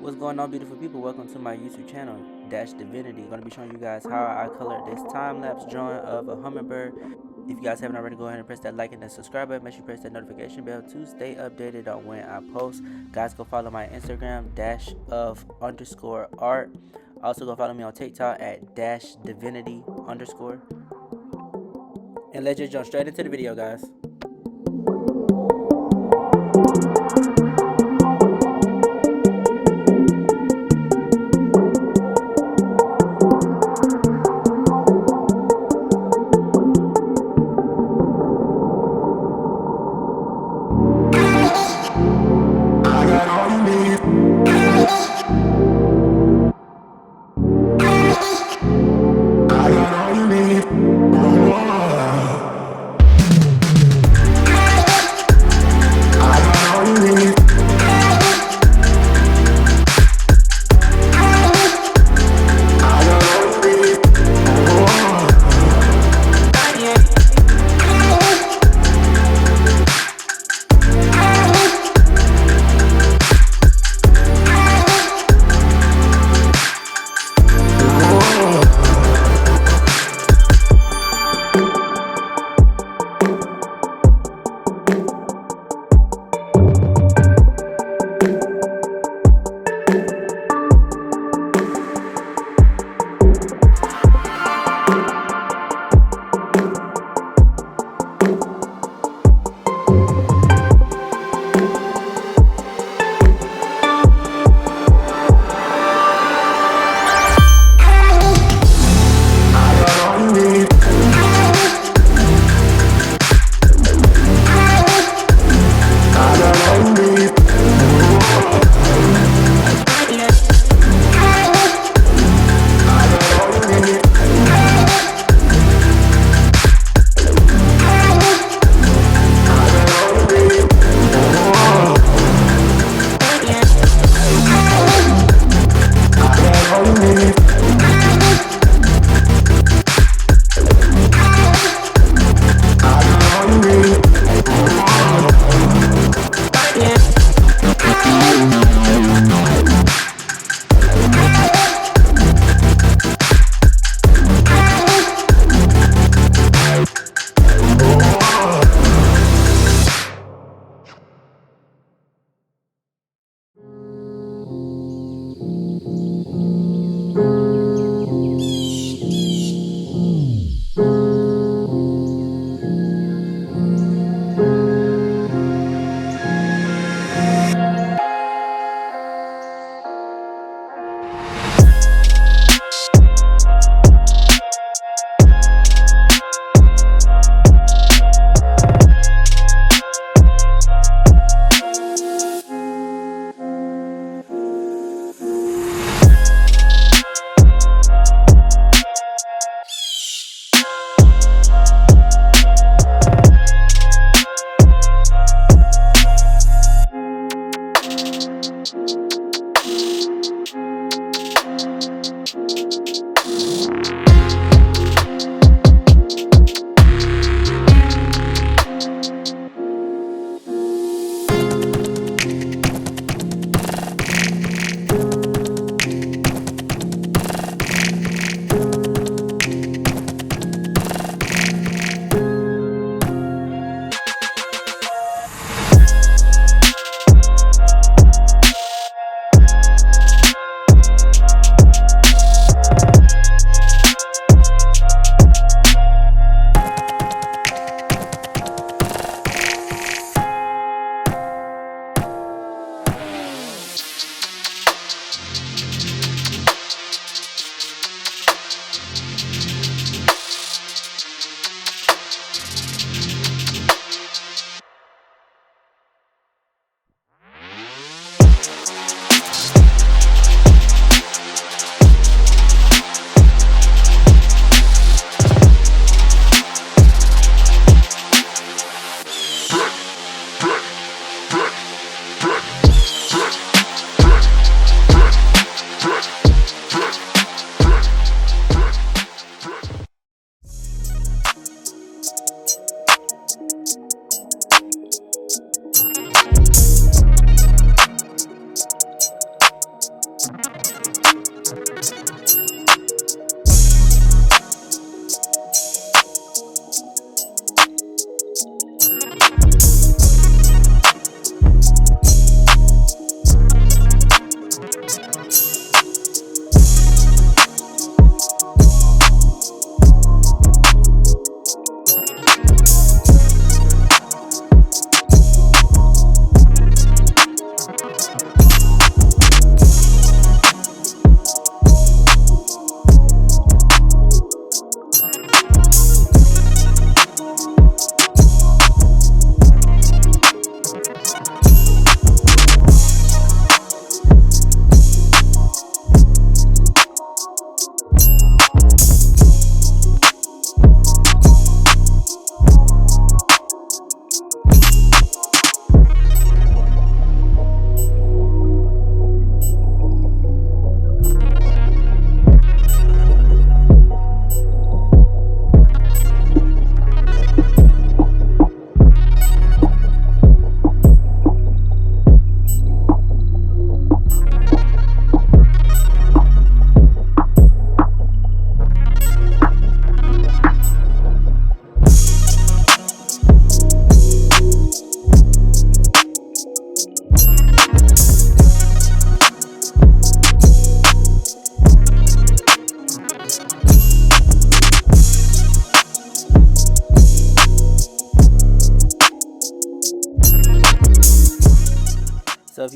What's going on, beautiful people? Welcome to my YouTube channel, Divinity. I'm going to be showing you guys how I colored this time-lapse drawing of a hummingbird. If you guys haven't already, go ahead and press that like and that subscribe button. Make sure you press that notification bell to stay updated on when I post. Guys, go follow my Instagram, _art. Also, go follow me on TikTok at _divinity_. And let's just jump straight into the video, guys.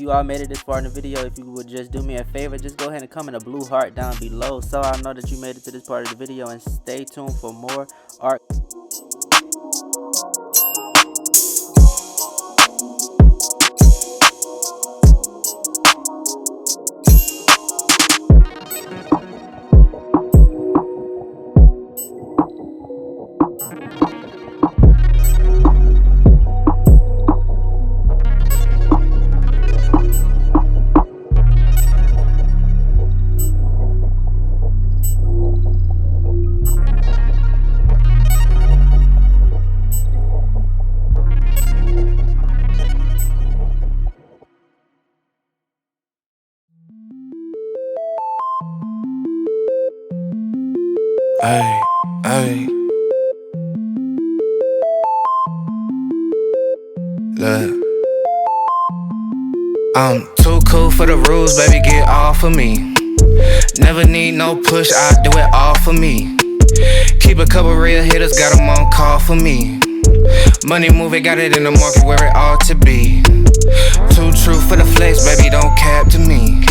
you all made it this far in the video, if you would just do me a favor, just go ahead and comment a blue heart down below so I know that you made it to this part of the video, and stay tuned for more art. Ay, ay. Look, I'm too cool for the rules, baby, get off of me. Never need no push, I do it all for me. Keep a couple real hitters, got them on call for me. Money moving, got it in the market where it ought to be. Too true for the flex, baby, don't cap to me.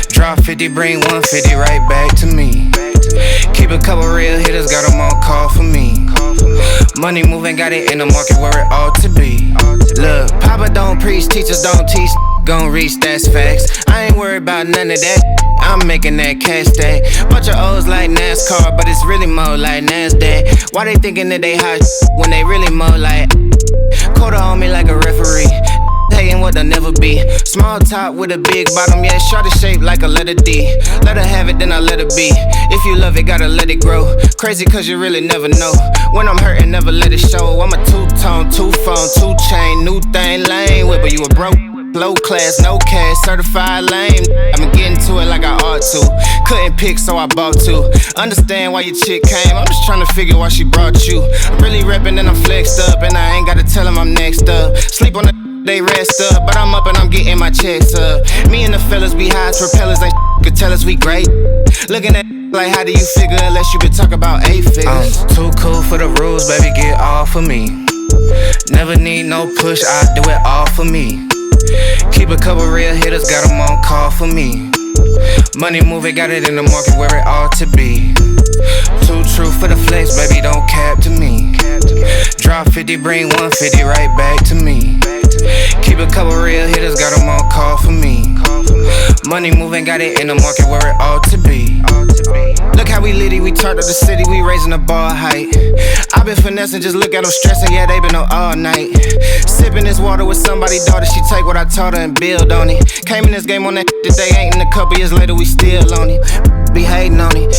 Drop 50, bring 150 right back to me. Keep a couple real hitters, got them on call for me. Money moving, got it in the market where it ought to be. Look, Papa don't preach, teachers don't teach. Gon' reach, that's facts. I ain't worried about none of that. I'm making that cash stack. Bunch of O's like NASCAR, but it's really more like NASDAQ. Why they thinking that they hot when they really more like quarter on me like a referee? Hating what they'll never be. Small top with a big bottom, yeah, shorty shaped like a letter D. Let her have it, then I let her be. If you love it, gotta let it grow. Crazy cause you really never know. When I'm hurting, never let it show. I'm a two-tone, two-phone, two-chain, new thing, lame whip, but you a broke. Low class, no cash, certified lame. I've been getting to it like I ought to. Couldn't pick, so I bought two. Understand why your chick came, I'm just trying to figure why she brought you. I'm really reppin' and I'm flexed up, and I ain't gotta tell them I'm next up. Sleep on the they rest up, but I'm up and I'm getting my checks up. Me and the fellas be high as propellers, ain't could tell us we great. Looking at like how do you figure unless you been talk about 8 figures. I'm too cool for the rules, baby, get off of me. Never need no push, I do it all for me. Keep a couple real hitters, got them on call for me. Money moving, got it in the market where it ought to be. Too true for the flex, baby, don't cap to me. Drop 50, bring 150 right back to me. Keep a couple real hitters, got them on call for me. Money moving, got it in the market where it ought to be. Look how we litty, we turned up the city, we raising the bar height. I been finessing, just look at them stressing, yeah, they been up all night. Sipping this water with somebody's daughter, she take what I taught her and build on it. Came in this game on that today, ain't in a couple years later, we still on it. Be hating on it,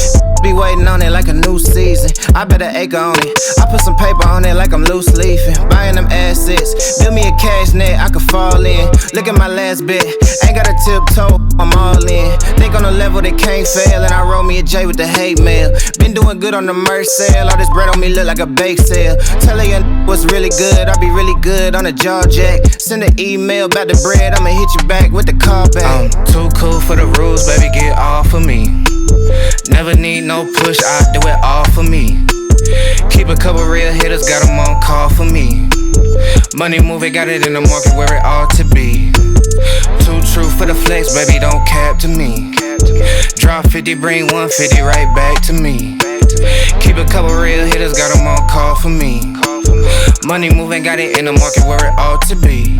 be waiting on it like a new season. I bet an acre on it, I put some paper on it like I'm loose leafing. Buying them assets, build me a cash net I could fall in. Look at my last bet, ain't got a tiptoe, I'm all in. Think on a level that can't fail, and I roll me a J with the hate mail. Been doing good on the merch sale, all this bread on me look like a bake sale. Tell her your what's really good, I be really good on a jaw jack. Send an email about the bread, I'ma hit you back with the call back. I'm too cool for the rules, baby, get off of me. Never need no push, I do it all for me. Keep a couple real hitters, got them on call for me. Money moving, got it in the market where it ought to be. Too true for the flex, baby, don't cap to me. Drop 50, bring 150 right back to me. Keep a couple real hitters, got them on call for me. Money moving, got it in the market where it ought to be.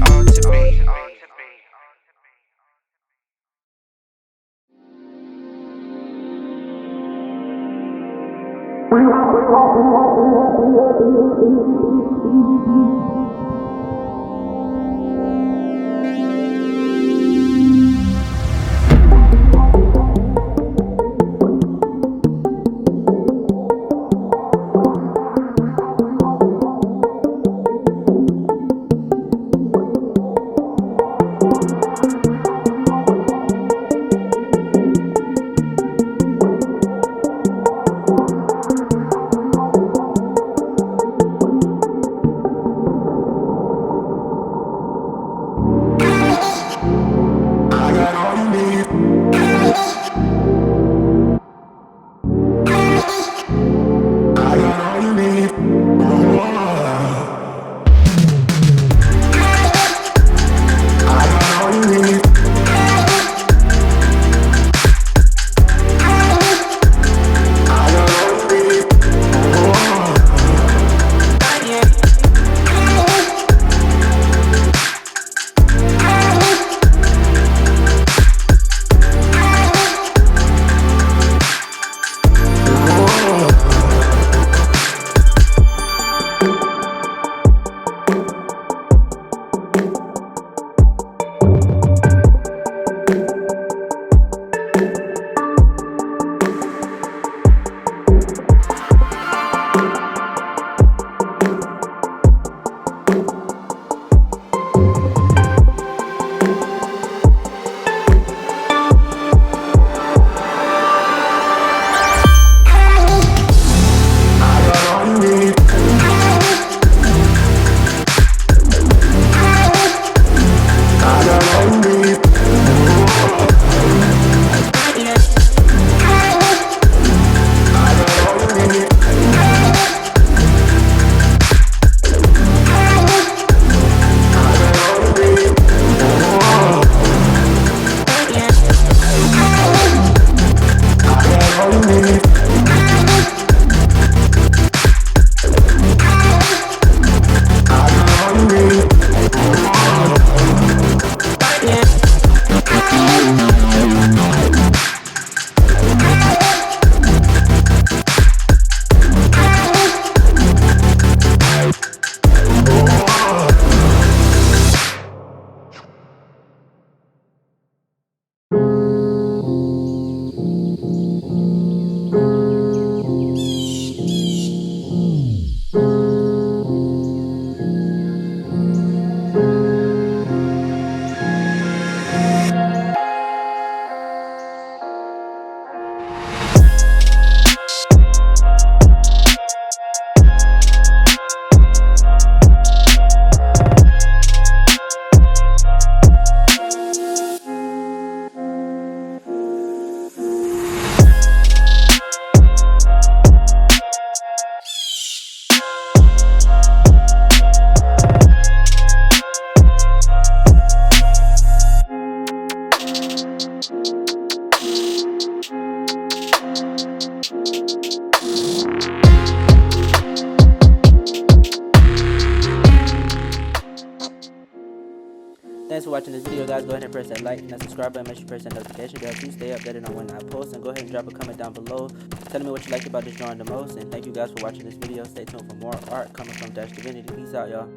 Thanks for watching this video, guys. Go ahead and press that like and that subscribe button. Make sure you press that notification bell to stay updated on when I post. And go ahead and drop a comment down below telling me what you liked about this drawing the most. And thank you guys for watching this video. Stay tuned for more art coming from Dash Divinity. Peace out, y'all.